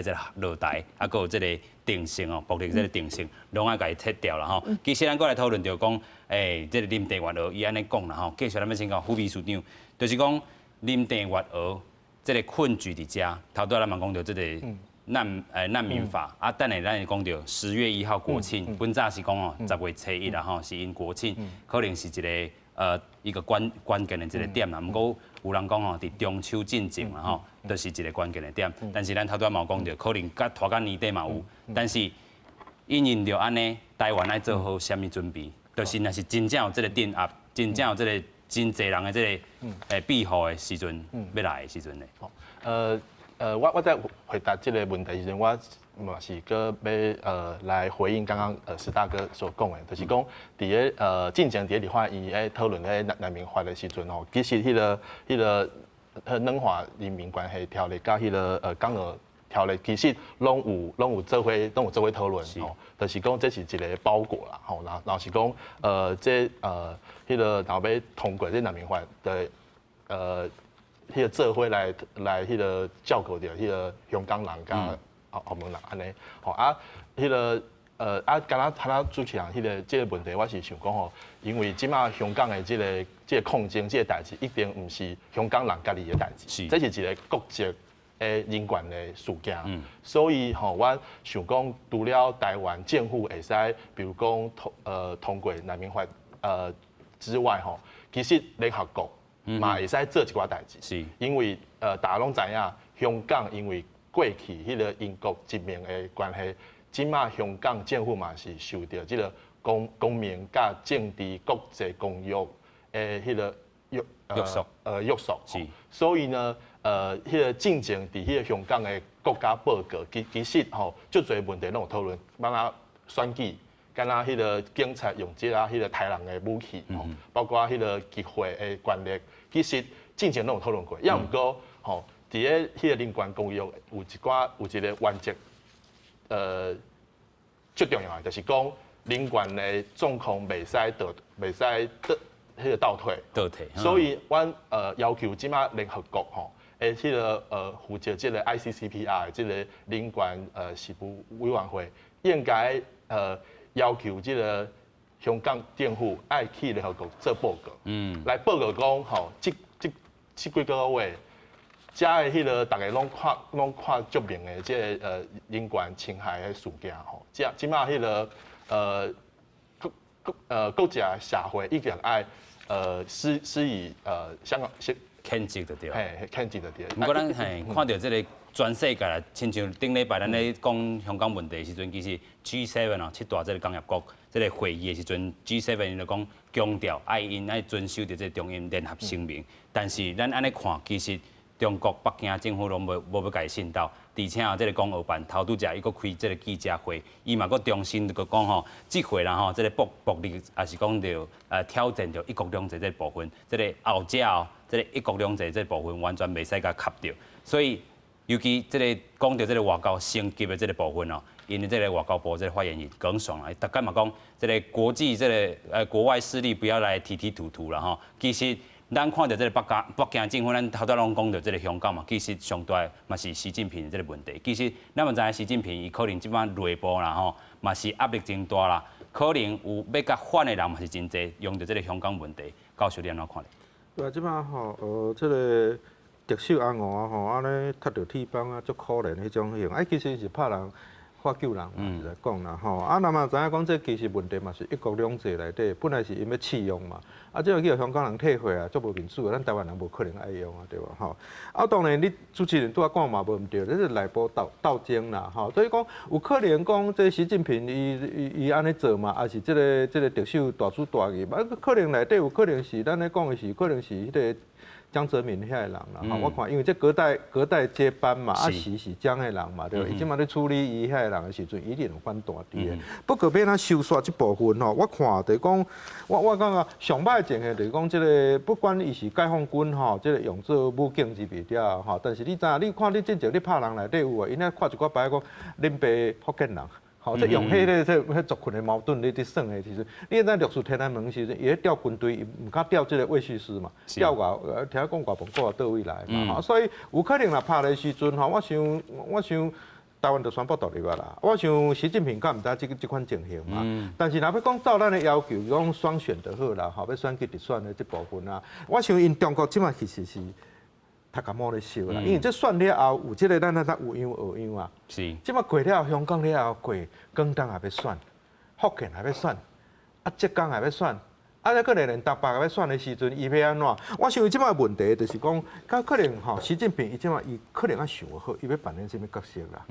这个落台，还有这个定性哦，暴力这个定性，拢爱甲伊撤掉啦吼。其实咱过来讨论就讲，这个林郑月娥伊安尼讲啦吼，继续咱要先讲副秘书长，就是讲林郑月娥这个困局伫遮，头拄咱嘛讲到这个难民法啊，等下咱会讲到10月1号国庆，本早是讲哦10月初1啦吼，是因国庆，可能是一个关键的一个点啦。不过有人讲吼，伫中秋进前啦吼，都是一个关键的点。但是咱头拄嘛有讲到，可能拖到年底嘛有，但是因应着安尼，台湾爱做好虾米准备？就是若是真正有这个镇压，真正有这个真侪人的这个庇护的时阵，要来的时阵咧。我在回答这个问题时阵，我嘛是个要来回应刚刚石大哥所讲的，就是讲伫个进前伫立法院在讨论咧难民法的时阵吼，其实迄个软化人民关系条例甲迄个港澳条例，其实拢有做伙讨论吼，就是讲这是一个包裹啦吼，然后是讲迄个若要通过这难民法的迄个做伙来迄个照顾着迄个香港人甲澳门人安尼，吼啊，迄个敢若主持人迄个即个问题，我是想讲吼，因为即马香港的即个抗争即个代志，一定毋是香港人家己的代志，这是一个国际的人权的事件，所以吼，我想讲，除了台湾政府会使，比如讲通过难民法之外吼，其实联合国嘛会使做一寡代志，因为大家拢知影，香港因为过去迄个英国殖民的关系。即马香港政府嘛是受到即个公民甲政治国际公约的迄个约束，所以呢，迄个进前伫迄个香港的国家报告，其实吼，足侪问题拢有讨论，包括选举，敢若迄个警察用即迄个杀人的武器，包括迄个集会的权利，其实进前拢有讨论过。要毋过吼，伫个迄个人权公约有一个原则。最重要的就是讲，人权的状况袂使迄个倒退。所以，阮要求即马联合国吼，迄个负责即个 ICCPR 即个人权事务委员会，应该要求即个香港政府爱去联合国做报告，来报告讲吼，这几个月。遮的迄个大家拢看足明的，即个人权侵害的事件吼，即马迄个国际社会一定爱施以香港谴责就对，谴责就对。不过咱看到即个全世界啦，亲像顶礼拜咱咧讲香港问题的时阵，其实 G7 哦，7大即个工业国即个会议的时阵 ，G7 因就讲强调因爱遵守着即个中英联合声明，但是咱安尼看，其实。中国北京政府拢无要改信到，而且啊，这个港澳办头拄则伊佫开这个记者会，伊嘛佫重新佫讲吼，即回啦吼，这个暴力也是讲着挑战着一国两制这部分，这个后者哦，这个一国两制这部分完全袂使甲卡掉，所以尤其这个讲到这个外交升级的这个部分哦，因为这个外交部这个发言人耿爽啊，大概嘛讲，这个国际这个国外势力不要来提突突啦吼，其实。咱看到这个北京政府，咱头拄拢讲到这个香港嘛，其实上大嘛是习近平这个问题。其实咱嘛知影习近平伊可能即摆内部啦吼，嘛是压力真大啦，可能有要甲反的人嘛是真侪，用到这个香港问题，教授你安怎看咧？对啊，即摆吼，这个特首阿五啊吼，安尼踢着铁板啊，足可怜迄种型，其实是怕人。发救人嘛，是来讲啦吼。啊，那么知影讲这其实问题嘛是一国两制内底，本来是因要试用嘛。啊，这个叫香港人退回啊，足无民主，咱台湾人无可能爱用啊，对吧？吼。啊，当然你主持人拄仔讲嘛无毋对，这是内部斗争啦，吼。所以讲有可能讲这习近平伊安尼做嘛，也是这个特首大主大意嘛。可能内底有可能是咱咧讲的是，可能是迄个。江泽民遐个人啦，我看因为这隔代接班嘛，是江个人嘛，对吧？伊即马咧处理伊遐个人的时阵，一定有反大滴的。不过要咱收煞这部分吼，我看就是讲，我感觉上歹情形就是讲，这个不管伊是解放军吼，这个用作武警级别了吼，但是你知影，你看你真正你拍人内底有啊，因咧看一寡摆讲，恁爸福建人。好，即用迄族群的矛盾，你伫算的时阵，你在绿树天安门时阵，伊咧调军队，伊毋敢调即个卫戍师嘛，调听讲外邦国倒位来嘛，所以有可能啦拍的时阵吼，我想台湾就宣布独立啊啦，我想习近平敢毋知即款情形嘛，但是若要讲照咱的要求，讲双选就好啦，吼，要选举直选的即部分啊，我想因中国即马其实是。他感冒咧烧啦，因为这选了后有即个咱有样学样啊。是。即马过了香港了后过，广东也要选，福建也要选，啊浙江也要选，啊再可能连台北也要选的时阵，伊要安怎？我想即马问题就是讲，可能吼，习近平伊即马伊可能要想好，伊要扮演什么角色啦？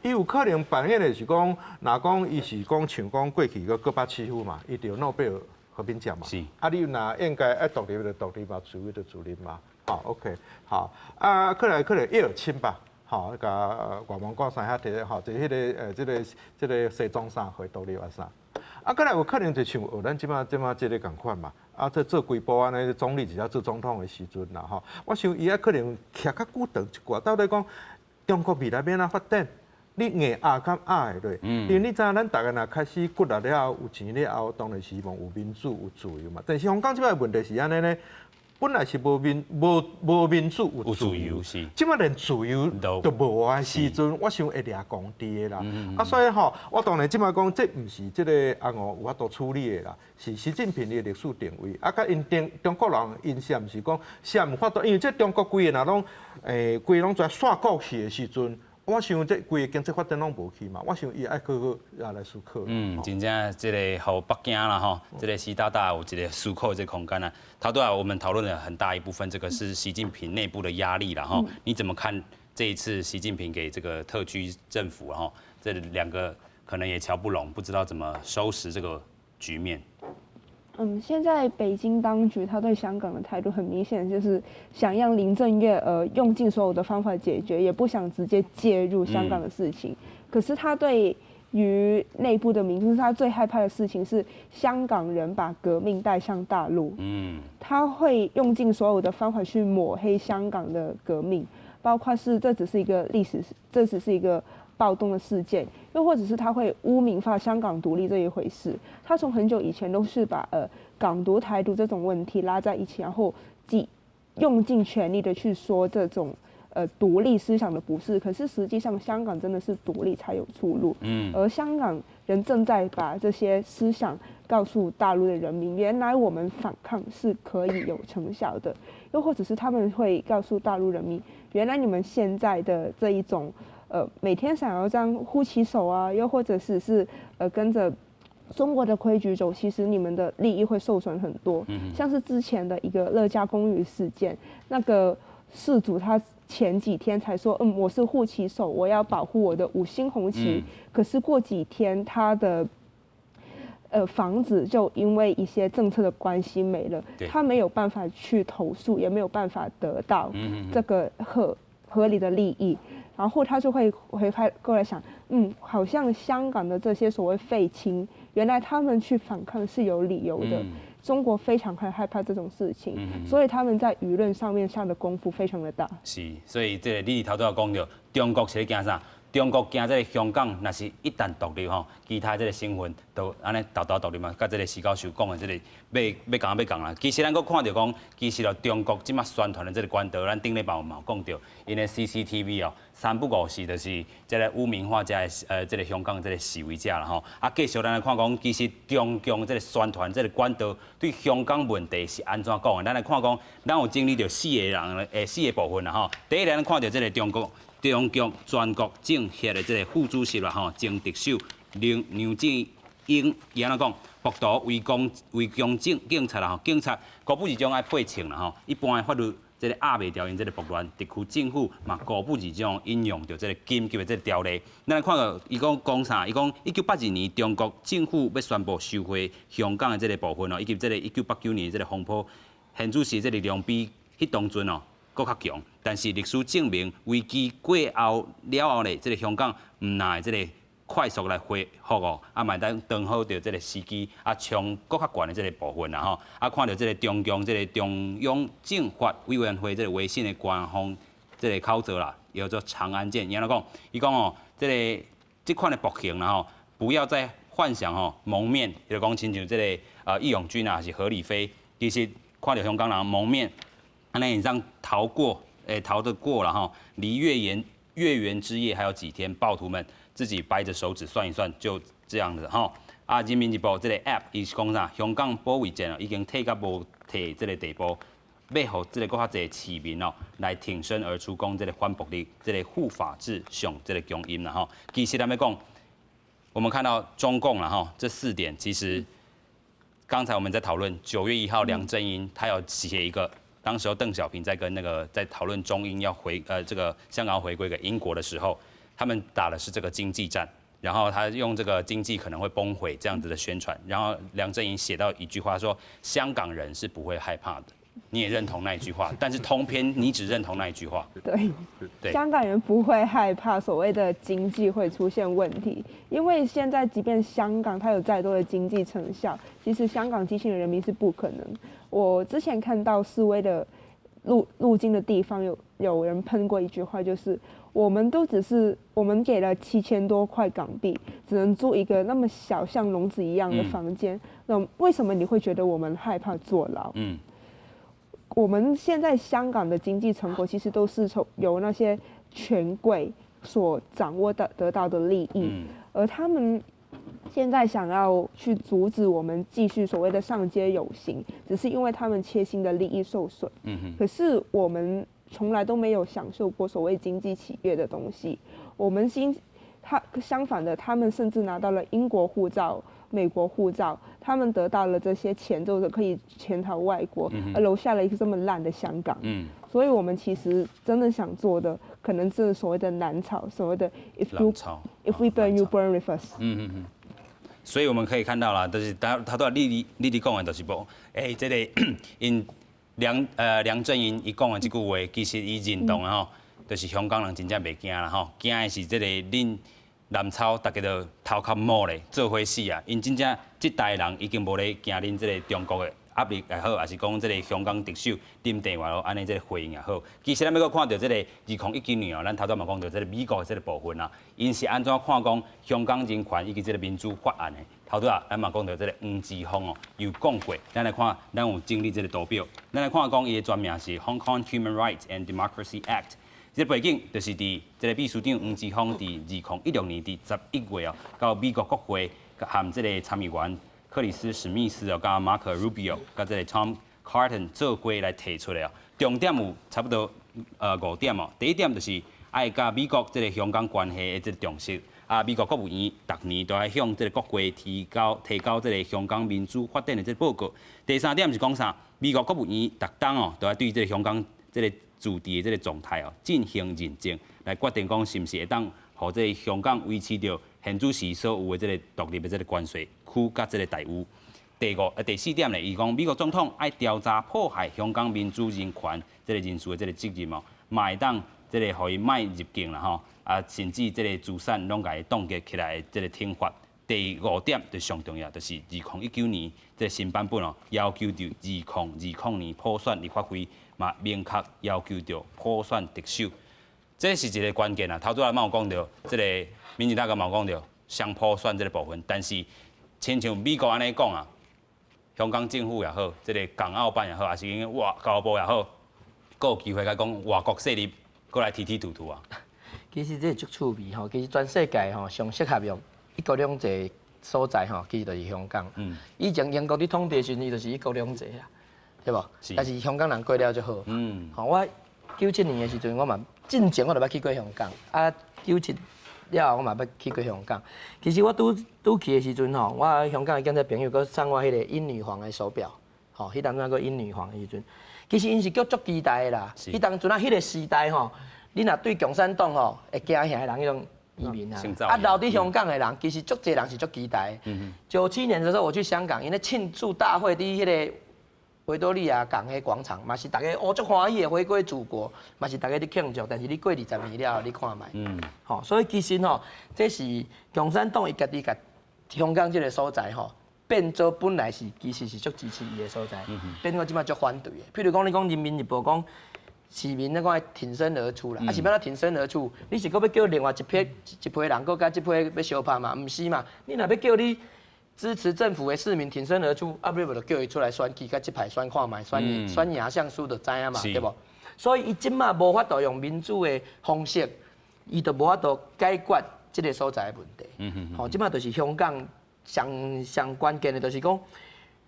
伊有可能扮演的是讲，若讲伊是讲像讲过去个戈巴契夫嘛，伊就诺贝尔和平奖嘛。是。啊，你若应该爱独立就独立嘛，自由就自由嘛。好 ，OK， 好啊，可能叶尔钦吧，好，那个外蒙古山遐摕好，就迄个这个西装衫回独立啊啥，啊，可能有可能就像咱即马这个共款嘛，啊，这做规波安尼总理只要做总统的时阵啦，吼，我想伊啊可能徛较久长一寡，到底讲中国未来要哪发展？你硬压敢压的对，因为你知影咱大家若开始骨力了后，有钱了后，当然希望有民主有自由嘛。但是香港即摆问题是安尼呢？本来是无民主有自由，即摆连自由都无的时阵，我想会掠公地的啦。所以吼，我当然即摆讲，这毋是即个红河有法度处理的啦，是习近平的历史定位。甲因中国人因是毋是讲，是毋法度，因为这中国规个若拢规拢在刷国去的时阵。我想这规个经济发展拢无去嘛，我想伊爱好来思考。真正这个互北京啦吼，这个习大大有一个思考的这个空间啊。我们讨论了很大一部分，这个是习近平内部的压力啦吼。你怎么看这一次习近平给这个特区政府然后这两个可能也瞧不拢，不知道怎么收拾这个局面？现在北京当局他对香港的态度很明显，就是想让林郑月娥用尽所有的方法解决，也不想直接介入香港的事情。可是他对于内部的民众，他最害怕的事情是香港人把革命带向大陆。他会用尽所有的方法去抹黑香港的革命，包括是这只是一个历史，这只是一个暴动的事件，又或者是他会污名化香港独立这一回事。他从很久以前都是把港独、台独这种问题拉在一起，然后用尽全力的去说这种独立思想的不是。可是实际上，香港真的是独立才有出路。而香港人正在把这些思想告诉大陆的人民，原来我们反抗是可以有成效的。又或者是他们会告诉大陆人民，原来你们现在的这一种每天想要这样呼起手啊，又或者是跟着中国的规矩走，其实你们的利益会受损很多。像是之前的一个乐嘉公寓事件，那个事主他前几天才说，我是护旗手，我要保护我的5星红旗。可是过几天他的房子就因为一些政策的关系没了，他没有办法去投诉，也没有办法得到这个合理的利益。然后他就会回过来想，好像香港的这些所谓废青，原来他们去反抗是有理由的。中国非常害怕这种事情，所以他们在舆论上面下的功夫非常的大。是，所以这个你头拄有讲到，中国是咧惊啥？中国惊这个香港，若是一旦独立吼，其他这个身份都安尼独立嘛，甲这个徐教授讲的这个要讲啦。其实咱佫看到讲，其实中国即马宣传的这个管道，咱顶礼拜有讲到，因的 CCTV 3不5时就是这个污名化这个这个香港这个示威者啦吼。继续咱来看讲，其实中共这个宣传这个管道对香港问题是安怎讲的？咱来看讲，咱有整理到4个部分啦吼。第一，咱看到这个中共全国政协的这个副主席啦吼，前特首梁振英伊安怎讲？暴徒围攻警察啦吼，警察高不二种爱配称啦吼，一般法律这个压袂掉因这个暴乱，特区政府嘛高不二种引用着这个紧急的这个条例。咱来看到伊讲啥？伊讲1982年中国政府要宣布收回香港的这个部分以及这个1989年这个风波，现主是这力量比迄当阵搁较强，但是历史证明，危机过后咧，这个香港唔奈这个快速来恢复嘛当好着这个时机，冲搁较悬的这个部分啦吼，看到这个中央政法委员会这个微信的官方这个口罩啦，叫做长安剑，伊安怎讲？伊讲这款的暴行啦吼，不要再幻想蒙面，就讲亲像这个义勇军啊，是何理非，其实看到香港人蒙面。那你这样逃得过了哈？离月圆之夜还有几天？暴徒们自己掰着手指算一算，就这样子哈。人民日报这个 app 伊是讲啥？香港保卫战已经退到无退这个地步，要互这个更较侪市民来挺身而出，讲这个反暴力、这个护法治上这个强音啦哈。其实咱们讲，我们看到中共啦哈，这4点其实刚才我们在讨论9月1号梁振英他要写一个。当时候邓小平在跟在讨论中英要这个香港回归给英国的时候，他们打的是这个经济战，然后他用这个经济可能会崩毁这样子的宣传，然后梁振英写到一句话说香港人是不会害怕的，你也认同那一句话，但是通篇你只认同那一句话。对，香港人不会害怕所谓的经济会出现问题，因为现在即便香港它有再多的经济成效，其实香港激进的人民是不可能。我之前看到示威的路经的地方有人喷过一句话，就是我们给了7000多块港币，只能住一个那么小像笼子一样的房间，那为什么你会觉得我们害怕坐牢？我们现在香港的经济成果其实都是由那些权贵所掌握得到的利益，而他们现在想要去阻止我们继续所谓的上街游行，只是因为他们切心的利益受损。可是我们从来都没有享受过所谓经济喜悦的东西。我们相反的，他们甚至拿到了英国护照、美国护照，他们得到了这些钱之后可以潜逃外国，而留下了一个这么烂的香港。所以我们其实真的想做的，可能是所谓的南草，所谓的 if we burn you burn with us。所以我们可以看到啦，就是他都你讲的，就是无，这个因梁振英伊讲的这句话，其实伊认同的吼，就是香港人真正袂惊啦吼，惊的是这个恁南草大家都头壳摸咧，做伙死啊！因真正这代人已经无咧惊恁这个中国的压力也好，还是讲这个香港特首林郑月娥安尼这个回应也好，其实咱要看到这个2019年哦，咱头先嘛讲到这个美国的这个部分啊，因是安怎看讲香港人权以及这个民主法案的？头拄啊，咱嘛讲到这个黄之锋哦，有讲过，咱来看，咱有整理这个图表，咱来看讲伊的全名是 Hong Kong Human Rights and Democracy Act。这个背景就是伫这个秘书长黄之锋伫2016年伫11月哦，到美国国会和这个参议员克里斯史密斯哦，加马可 Rubio， 加这个 Tom Cotton 做伙来提出来哦。重点有差不多5点哦。第一点就是爱甲美国这个香港关系的这个重视。美国国务院逐年都要向这个国会提交这个香港民主发展的这个报告。第三点是讲啥？美国国务院逐当哦都要对这个香港这个驻地的这个状态哦进行认证，来决定讲是毋是会当互这个香港维持着现主时所有的这个独立的这个关税区甲这个台湾。第四点咧，伊讲美国总统爱调查迫害香港民主人权这个人士的这个责任哦，嘛会当这个互伊卖入境啦吼。甚至这个资产拢甲伊冻结起来，这个听法。第5点就上重要，就是2019年这新版本哦，要求着2020年普选立法会嘛，明确要求着普选特首，这是一个关键啊。头拄仔嘛有讲到，这个民进党嘛有讲到双普选这个部分，但是亲像美国安尼讲啊，香港政府也好，这个港澳办也好，还是外交部也好，阁有机会甲讲外国势力过来踢突突啊。其实这足趣味吼，其实全世界吼上适合用一国两制所在吼，其实就是香港。以前英国伫统治时，伊就是一国两制啊，对无？但是香港人过了就好。吼，我97年的时阵，我嘛进前我就捌去过香港，97了后我嘛捌去过香港。其实我拄去的时阵吼，我香港的建设朋友佮送我迄个英女皇的手表，吼，迄当阵个英女皇的时阵，其实因是叫足期待的啦。迄当阵迄个时代吼。你若对共产党吼会惊吓的人，迄种移民啊，留伫香港的人，其实足侪人是足期待的。97年的时候我去香港，因为庆祝大会伫迄个维多利亚港迄广场，嘛是大家足欢喜的回归祖国，嘛是大家伫庆祝。但是你过20年了，你看卖，吼，所以其实吼，这是共产党伊家己甲香港这个所在吼，变做本来是其实是足支持伊的所在，变做即摆足反对的。譬如讲，你讲人民日报讲。市民那个挺身而出啦，是要挺身而出？你是搁要叫另外一批人，搁甲一批要相拍嘛？唔是嘛？你若要叫你支持政府的市民挺身而出，你无就叫伊出来选举，甲即排选看卖，选赢像输就知影嘛，对无？所以伊即马无法度用民主的方式，伊就无法度解决即个所在的问题。吼，即马就是香港上关键的，就是讲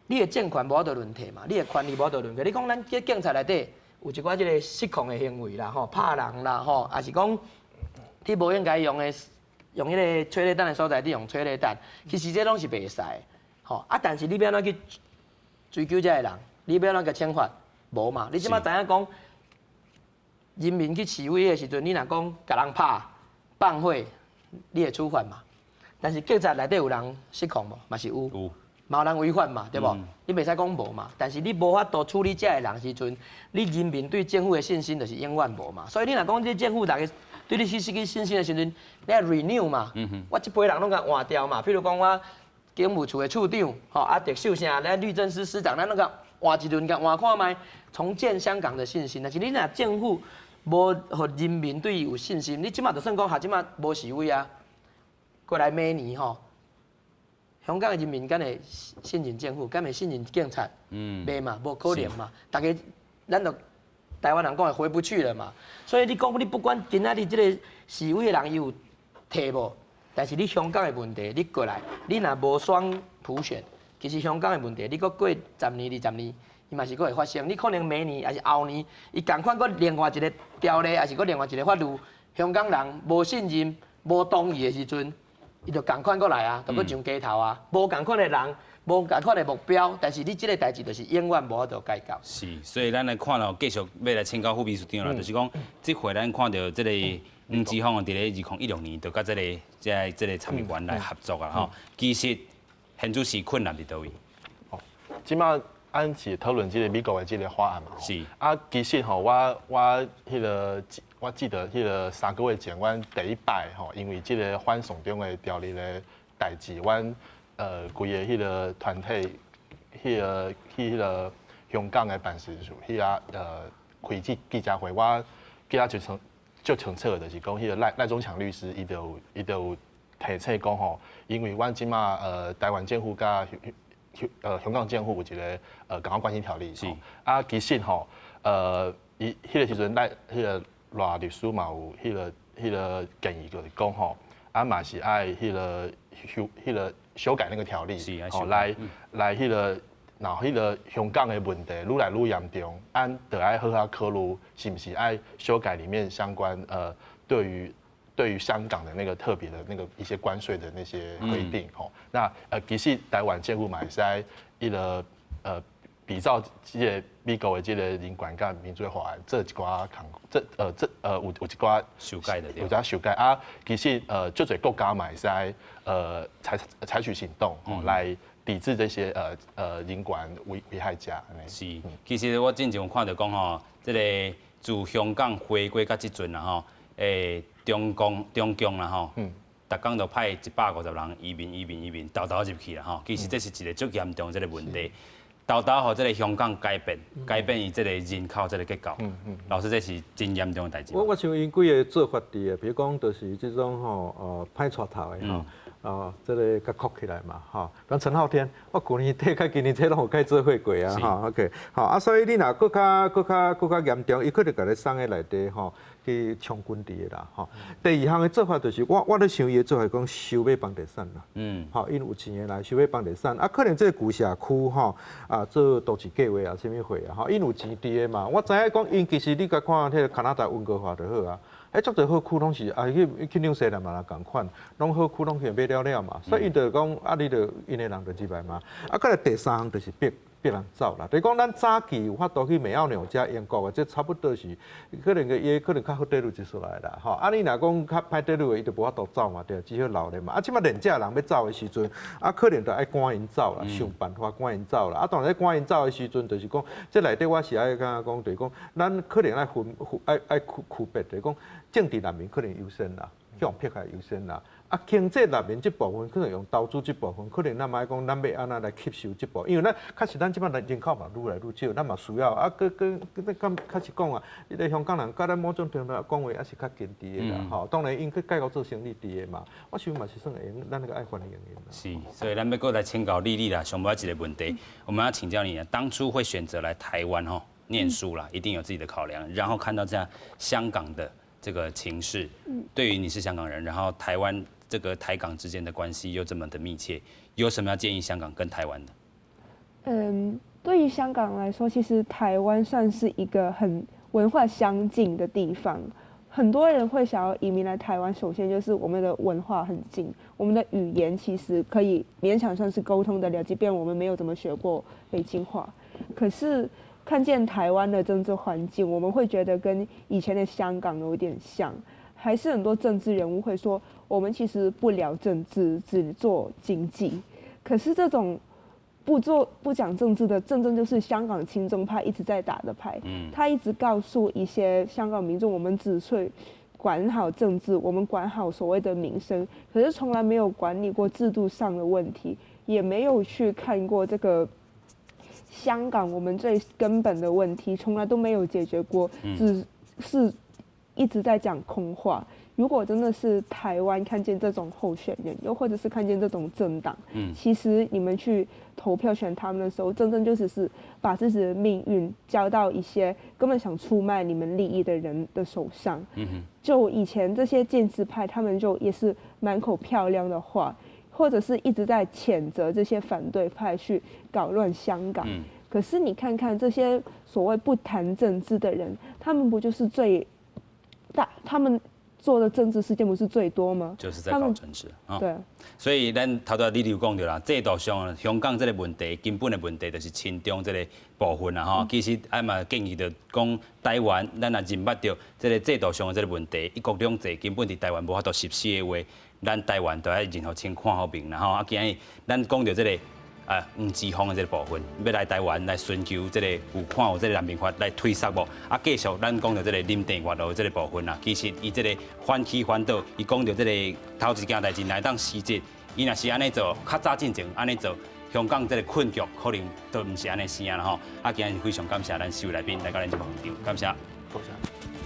你的政权无法度轮替嘛，你的权利无法度轮替。你讲咱这警察内底。有一寡即个失控的行为啦，吼，拍人啦，吼，还是讲你无应该用迄个催泪弹的所在，你用催泪弹，其实这拢是袂使，吼。但是你要怎去追究这个人？你要怎个惩罚？无嘛？你即马知影讲，人民去示威的时阵，你若讲甲人拍、放火，你会处罚嘛？但是警察内底有人失控无？嘛是有。嘛有人违反嘛，对无？你袂使讲无嘛，但是你无法度处理这个人时阵，你人民对政府的信心就是永远无嘛。所以你若讲这政府大家对你失去信心的时阵，你要 renew 嘛。我这批人拢甲换掉嘛。譬如讲我警务处的处长，吼特首啥，咱律政司司长，咱拢甲换一轮，甲换看卖，重建香港的信心。但是你若政府无互人民对伊有信心，你即马就算讲即马无示威啊，过来每年吼。香港的人民敢会信任政府，敢会信任警察？袂嘛，无可能嘛。大家咱就台湾人讲的回不去了嘛。所以你讲你不管今仔日这个示威的人伊有提无，但是你香港的问题，你过来，你若无双普选，其实香港的问题，你搁过10年、20年，伊嘛是搁会发生。你可能明年还是后年，伊共款搁另外一个条例，还是搁另外一个法律，香港人无信任、无同意的时阵，伊就共款搁来啊，就搁上街头啊，无共款的人。无共款的目标，但是你这个代志就是永远无法度解决。是，所以咱来看咯，继续要来请教副秘书长啦，就是讲，这回咱看到这个黄之锋伫咧2016年就甲这个参议员来合作啊，吼，其实现主是困难伫倒位。哦，即马按是讨论这个美国的这个法案嘛。是。啊，其实吼，我记得迄个3个月前，阮第一摆吼，因为这个反送中的条例的代志，阮规个迄个团体，去迄个香港的办事处，开记者会，我记得就清楚的，就是讲迄个赖中强律师，伊就有提出讲吼，因为阮即马台湾政府甲香港政府有一个港澳关系条例，是啊，其实吼伊迄个时阵迄个赖律师嘛有迄个建议，就是讲吼，啊嘛是爱迄个。修改那个条例，哦，来迄个，然后迄个香港的问题愈来愈严重，按得爱好好考虑是不是爱修改里面相关对于香港的那个特别的那个一些关税的那些规定，吼，那其实台湾政府嘛是爱迄个比照这个美国的这个人权甲民主法案，这一寡有一寡修改的，有一修改啊。其实就侪国家嘛是爱采取行动，来抵制这些人权危害者。是，其实我之前有看到讲吼，这个自香港回归到即阵啦吼，中共啦吼，逐工就派150人移民，豆入去啦吼。其实这是一个足严重这个问题。豆互这个香港改变伊这个人口这个结构。老师，这是真严重的代志。我想因几个做法伫比如讲，就是这种歹带头的这个甲扣起来嘛，咱陈浩天，我去年底甲今年底拢有开做伙过啊，OK， 啊，所以你若搁较严重，伊可能甲你送喺内底去充军伫的啦，第二项的做法就是我咧想伊的做法讲收买房地产啦，因有钱的来收买房地产，啊，可能这个旧社区做都市计划啊，啥物货啊，因有钱伫的嘛，我知影讲因其实你甲看迄个加拿大温哥华就好啊。足侪好区拢是去纽西兰嘛，共款，拢好区拢去买了嘛，所以伊就讲你就因的人就入来嘛。再来第三项就是逼人走啦。就是讲咱早期有法度去美澳纽加英国这差不多是可能可能较好底路就出来啦。你若讲较歹底路的，伊就无法度走嘛，对，只好留咧嘛。即摆廉价人要走的时阵，可能就爱赶因走啦，想办法赶因走啦。当然赶因走的时阵，就是讲这内底我是爱讲，就是讲咱可能爱区别，就是讲。政治难民可能优先啦，向撇开优先啦。经济难民这部分可能用投资这部分，可能咱嘛讲咱要安怎来吸收这部分，因为咱确实咱即摆人口嘛愈来愈少，咱嘛需要确实讲你个香港人甲咱某种程度讲话也是较坚持的啦。当然因去介绍做生意伫的嘛，我想嘛是算会用咱那个爱欢的原因啦。是，所以咱要过来请教丽丽啦，上尾一个问题，我们要请教你啊，当初会选择来台湾念书啦，一定有自己的考量，然后看到这样香港的。这个情势，对于你是香港人，然后台湾这个台港之间的关系又这么的密切，有什么要建议香港跟台湾的？对于香港来说，其实台湾算是一个很文化相近的地方，很多人会想要移民来台湾，首先就是我们的文化很近，我们的语言其实可以勉强算是沟通得了，即便我们没有怎么学过北京话，可是。看见台湾的政治环境，我们会觉得跟以前的香港有点像，还是很多政治人物会说，我们其实不聊政治，只做经济。可是这种不讲政治的，正就是香港亲中派一直在打的牌。他一直告诉一些香港民众，我们只会管好政治，我们管好所谓的民生，可是从来没有管理过制度上的问题，也没有去看过这个。香港我们最根本的问题从来都没有解决过，只是一直在讲空话。如果真的是台湾看见这种候选人，又或者是看见这种政党，其实你们去投票选他们的时候，真正就只是把自己的命运交到一些根本想出卖你们利益的人的手上。就以前这些建制派，他们就也是满口漂亮的话，或者是一直在谴责这些反对派去搞乱香港。可是你看看这些所谓不谈政治的人，他们不就是他们做的政治事件不是最多吗？就是在搞政治啊。对。所以咱头拄你有讲到啦，制度上香港这个问题根本的问题就是亲中这个部分啦吼。其实俺嘛建议着讲台湾，咱若认捌到这个制度上的这个问题，一国两制根本伫台湾无法度实施的话，咱台湾都要任何先看好明啦吼。啊，今日咱讲到这个。黄之锋的这个部分，要来台湾来寻求这个有看有这个人民法来推杀无？啊，继续咱讲到这个林郑月娥这个部分啦，其实伊这个反起反倒，伊讲到这个头一件代志来当实质，伊若是安尼做，较早进前安尼做，香港这个困局可能都毋是安尼生啦吼。啊，今日非常感谢咱4位来宾来到咱节目现场，感谢。多谢。